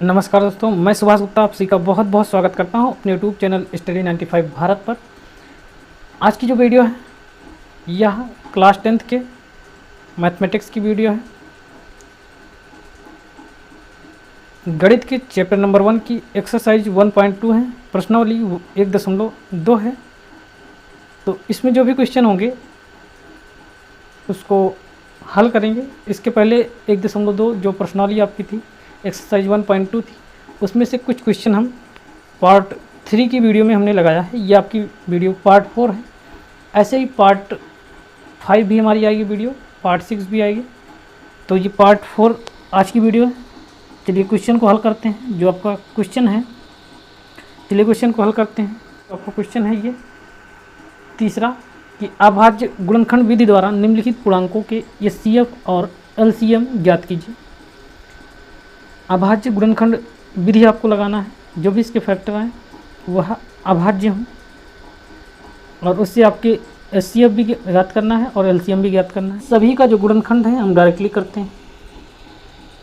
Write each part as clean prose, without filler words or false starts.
नमस्कार दोस्तों, मैं सुभाष गुप्ता आप सभी का बहुत बहुत स्वागत करता हूं अपने यूट्यूब चैनल स्टडी 95 भारत पर। आज की जो वीडियो है यह क्लास 10th के मैथमेटिक्स की वीडियो है। गणित के चैप्टर नंबर 1 की एक्सरसाइज 1.2 है, प्रश्नावली 1.2 है। तो इसमें जो भी क्वेश्चन होंगे उसको हल करेंगे। इसके पहले 1.2 जो प्रश्नावली आपकी थी एक्सरसाइज 1.2 थी, उसमें से कुछ क्वेश्चन हम पार्ट 3 की वीडियो में हमने लगाया है। ये आपकी वीडियो पार्ट 4 है। ऐसे ही पार्ट 5 भी हमारी आएगी वीडियो, पार्ट 6 भी आएगी। तो ये पार्ट 4 आज की वीडियो है। चलिए क्वेश्चन को हल करते हैं। जो आपका क्वेश्चन है, चलिए क्वेश्चन को हल करते हैं। तो आपका क्वेश्चन है ये तीसरा कि अभाज्य गुणनखंड विधि द्वारा निम्नलिखित पूर्णांकों के एचसीएफ और एलसीएम ज्ञात कीजिए। अभाज्य गुणनखंड विधि आपको लगाना है, जो भी इसके फैक्टर हैं वह अभाज्य हों, और उससे आपके एचसीएफ भी ज्ञात करना है और एलसीएम भी ज्ञात करना है। सभी का जो गुणनखंड है हम डायरेक्टली करते हैं।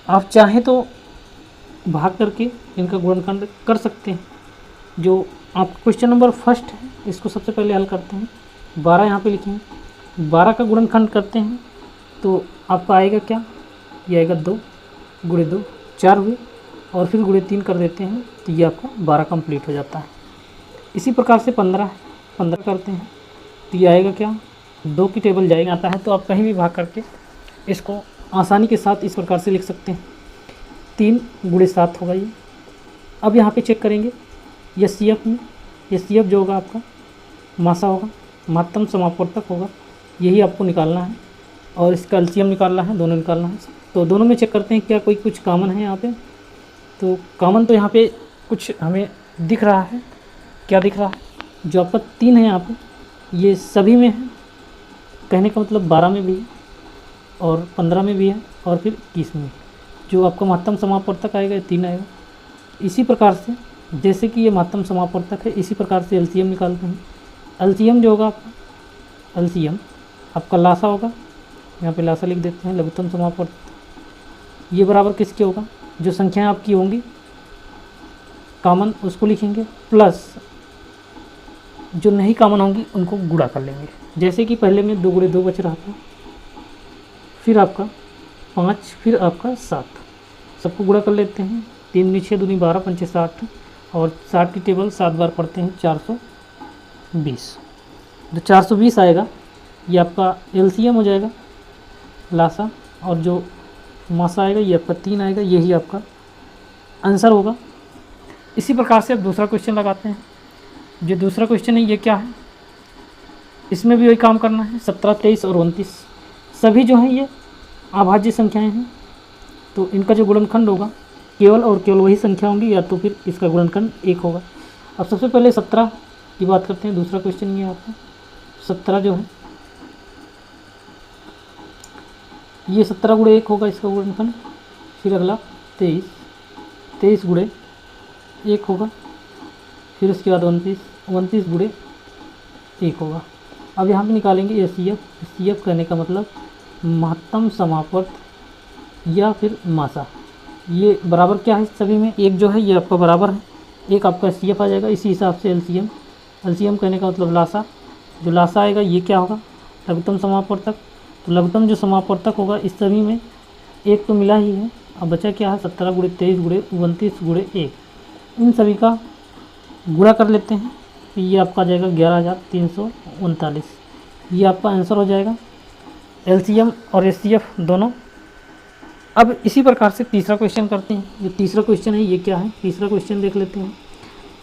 आप चाहें तो भाग करके इनका गुणनखंड कर सकते हैं। जो आप क्वेश्चन नंबर फर्स्ट है इसको सबसे पहले हल करते हैं। 12 यहाँ पे लिखेंगे, 12 का गुणनखंड करते हैं तो आपका आएगा क्या, ये आएगा 2 गुणे 2 4 हुए, और फिर गुणे 3 कर देते हैं तो ये आपका 12 कंप्लीट हो जाता है। इसी प्रकार से 15 करते हैं तो ये आएगा क्या, 2 की टेबल जाएगा आता है। तो आप कहीं भी भाग करके इसको आसानी के साथ इस प्रकार से लिख सकते हैं, 3 गुणे 7 होगा ये। अब यहाँ पे चेक करेंगे एचसीएफ में, एचसीएफ जो होगा आपका मासा होगा, महत्तम समापवर्तक होगा, यही आपको निकालना है, और इसका एलसीएम निकालना है, दोनों निकालना है। तो दोनों में चेक करते हैं क्या कोई कुछ कॉमन है यहाँ पे। तो कॉमन तो यहाँ पे कुछ हमें दिख रहा है। क्या दिख रहा है, जो आपका 3 है यहाँ पे ये सभी में है, कहने का मतलब 12 में भी है और 15 में भी है और फिर 21 में। जो आपका महत्तम समापवर्तक आएगा ये 3 आएगा। इसी प्रकार से जैसे कि ये महत्तम समापवर्तक है, इसी प्रकार से एलसीएम निकालते हैं। एलसीएम जो होगा आपका, एलसीएम आपका लासा होगा, यहाँ पे लासा लिख देते हैं, लघुत्तम समापवर्तक। ये बराबर किसके होगा, जो संख्याएं आपकी होंगी कॉमन उसको लिखेंगे, प्लस जो नहीं कॉमन होंगी उनको गुणा कर लेंगे। जैसे कि पहले में 2 गुणे 2 बच रहा था, फिर आपका 5, फिर आपका 7, सबको गुणा कर लेते हैं। 3 6 दूनी 12 पंचे 60, और 60 की टेबल 7 बार पढ़ते हैं, 420। जो 420 आएगा ये आपका एलसीएम हो जाएगा लासा, और जो मासा आएगा ये आपका 3 आएगा, यही आपका आंसर होगा। इसी प्रकार से अब दूसरा क्वेश्चन लगाते हैं। जो दूसरा क्वेश्चन है ये क्या है, इसमें भी वही काम करना है। 17 23 और 29 सभी जो हैं ये अभाज्य संख्याएं हैं, तो इनका जो गुणनखंड होगा केवल और केवल वही संख्या होंगी, या तो फिर इसका गुणनखंड 1 होगा। अब सबसे पहले 17 की बात करते हैं। दूसरा क्वेश्चन ये आपका 17 जो है ये 17 गुणे 1 होगा इसका गुणनखंड। फिर अगला 23 गुणे 1 होगा। फिर उसके बाद 29 गुणे 1 होगा। अब यहाँ पे निकालेंगे एचसीएफ कहने का मतलब महत्तम समापवर्त या फिर मासा। ये बराबर क्या है सभी में, एक जो है ये आपका बराबर है, एक आपका एचसीएफ आ जाएगा। इसी हिसाब से एलसीएम कहने का मतलब लासा, जो लासा आएगा ये क्या होगा, लघुत्तम समापवर्तक। तो लघुत्तम जो समापवर्तक होगा इस सभी में एक तो मिला ही है। अब बचा क्या है, 17 गुणे 23 गुणे 29 गुणे 1, इन सभी का गुणा कर लेते हैं तो ये आपका आ जाएगा 11,339। ये आपका आंसर हो जाएगा, एलसीएम और एचसीएफ दोनों। अब इसी प्रकार से तीसरा क्वेश्चन करते हैं। जो तीसरा क्वेश्चन है ये क्या है, तीसरा क्वेश्चन देख लेते हैं।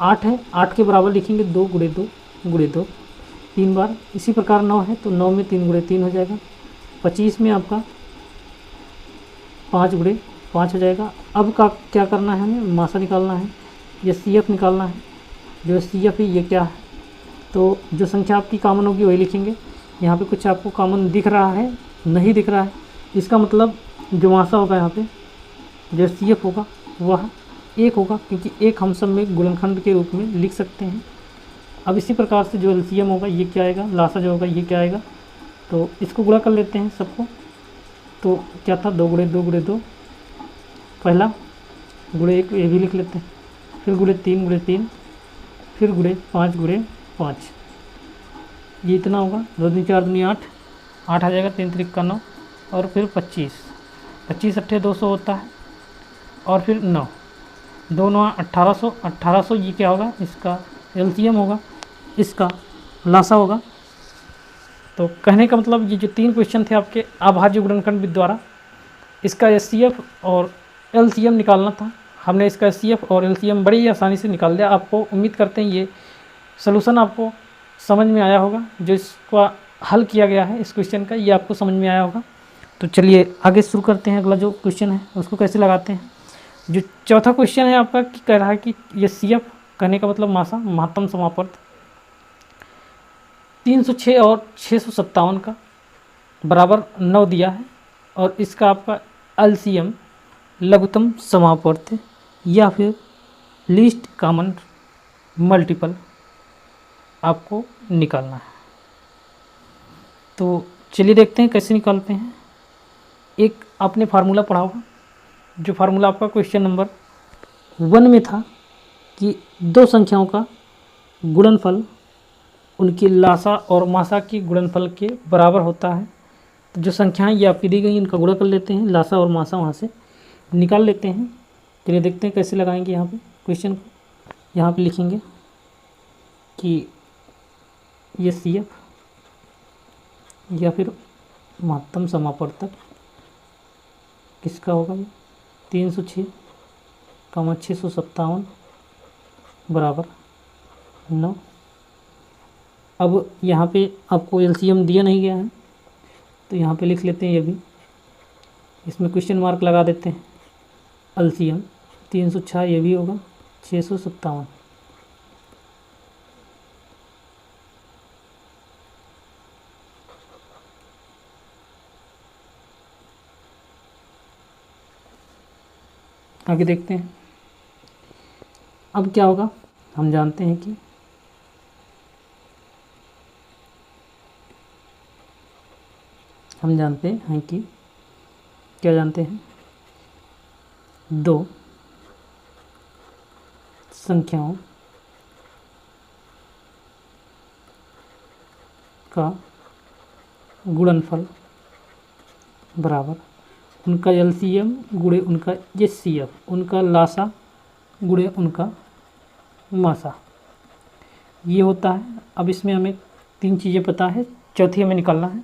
8 है, 8 के बराबर लिखेंगे 2 गुणे 2 गुणे 2 3 बार। इसी प्रकार 9 है तो 9 में 3 गुणे 3 हो जाएगा। 25 में आपका 5 गुणे 5 हो जाएगा। अब का क्या करना है, हमें मासा निकालना है, एचसीएफ निकालना है। जो एचसीएफ है ये क्या है, तो जो संख्या आपकी कॉमन होगी वही लिखेंगे। यहाँ पे कुछ आपको कॉमन दिख रहा है, नहीं दिख रहा है, इसका मतलब जो मासा होगा यहाँ पे जो एचसीएफ होगा वह 1 होगा, क्योंकि 1 हम सब में गुणनखंड के रूप में लिख सकते हैं। अब इसी प्रकार से जो एलसीएम होगा ये क्या आएगा, लासा जो होगा ये क्या आएगा, तो इसको गुणा कर लेते हैं सबको। तो क्या था, 2 गुणे 2 गुणे 2 पहला, गुणे 1 ये भी लिख लेते हैं, फिर गुणे 3 गुणे 3, फिर गुणे 5 गुणे 5, ये इतना होगा। 2 दूनी 4 दूनी 8, 8 आ जाएगा, 3 त्रिक का 9, और फिर 25, 25 अट्ठे 200 होता है, और फिर 9, 2 9 1800, 1800 ये क्या होगा, इसका एलसीएम होगा, इसका लासा होगा। तो कहने का मतलब ये जो 3 क्वेश्चन थे आपके अभाज्य गुणनखंड विधि द्वारा, इसका एचसीएफ और एलसीएम निकालना था। हमने इसका एचसीएफ और एलसीएम बड़ी ही आसानी से निकाल दिया। आपको उम्मीद करते हैं ये सलूशन आपको समझ में आया होगा, जो इसका हल किया गया है इस क्वेश्चन का, ये आपको समझ में आया होगा। तो चलिए आगे शुरू करते हैं। अगला जो क्वेश्चन है उसको कैसे लगाते हैं। जो चौथा क्वेश्चन है आपका कि कह रहा है कि ये सीएफ कहने का मतलब मासा, महत्तम समापर्त 306 और 657 का बराबर 9 दिया है, और इसका आपका एलसीएम लघुत्तम समापवर्त या फिर लीस्ट कॉमन मल्टीपल आपको निकालना है। तो चलिए देखते हैं कैसे निकालते हैं। एक आपने फार्मूला पढ़ा होगा, जो फार्मूला आपका क्वेश्चन नंबर 1 में था कि दो संख्याओं का गुणनफल उनकी लासा और मासा की गुणनफल के बराबर होता है। तो जो संख्याएं ये आपकी दी गई इनका गुणा कर लेते हैं, लासा और मासा वहाँ से निकाल लेते हैं। चलिए देखते हैं कैसे लगाएंगे। यहाँ पे क्वेश्चन को यहाँ पे लिखेंगे कि ये सीएफ या फिर महत्तम समापवर्तक किसका होगा, ये 306, 657 बराबर 9। अब यहाँ पे आपको एलसीएम दिया नहीं गया है, तो यहाँ पे लिख लेते हैं ये भी, इसमें क्वेश्चन मार्क लगा देते हैं। एलसीएम 306 ये भी होगा, 657। आगे देखते हैं अब क्या होगा। हम जानते हैं कि क्या जानते हैं, दो संख्याओं का गुणनफल बराबर उनका एलसीएम गुणे उनका एचसीएफ, उनका लासा गुणे उनका मासा, ये होता है। अब इसमें हमें 3 चीज़ें पता है, चौथी हमें निकालना है।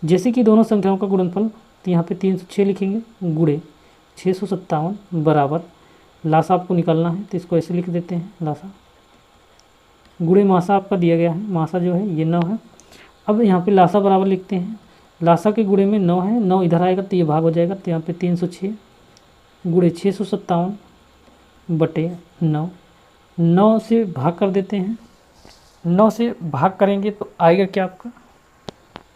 जैसे कि दोनों संख्याओं का गुणनफल, तो यहाँ पे 306 लिखेंगे गुणे 657 बराबर लासा आपको निकालना है, तो इसको ऐसे लिख देते हैं, लासा गुणे मासा आपका दिया गया है, मासा जो है ये 9 है। अब यहाँ पे लासा बराबर लिखते हैं, लासा के गुणे में 9 है, 9 इधर आएगा तो ये भाग हो जाएगा, तो यहाँ पे 306 गुणे 657 बटे 9, 9 से भाग कर देते हैं। 9 से भाग करेंगे तो आएगा क्या आपका,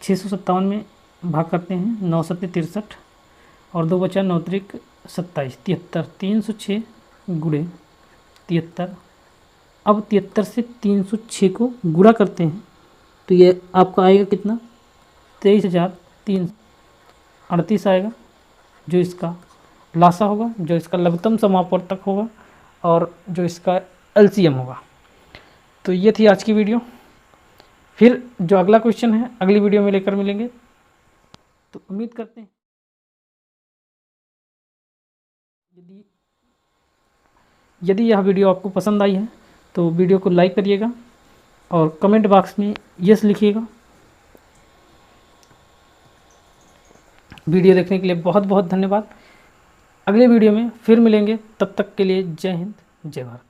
657 में भाग करते हैं, 9 7 63 और 2 बचा 9 त्रिक 27, 73, 306 गुणे 73। अब 73 से 306 को गुणा करते हैं तो ये आपका आएगा कितना, 23,338 आएगा, जो इसका लासा होगा, जो इसका लघुत्तम समापवर्तक होगा, और जो इसका एलसीएम होगा। तो ये थी आज की वीडियो। फिर जो अगला क्वेश्चन है अगली वीडियो में लेकर मिलेंगे। तो उम्मीद करते हैं यदि यह वीडियो आपको पसंद आई है तो वीडियो को लाइक करिएगा और कमेंट बॉक्स में यस लिखिएगा। वीडियो देखने के लिए बहुत बहुत धन्यवाद। अगले वीडियो में फिर मिलेंगे, तब तक के लिए जय हिंद जय भारत।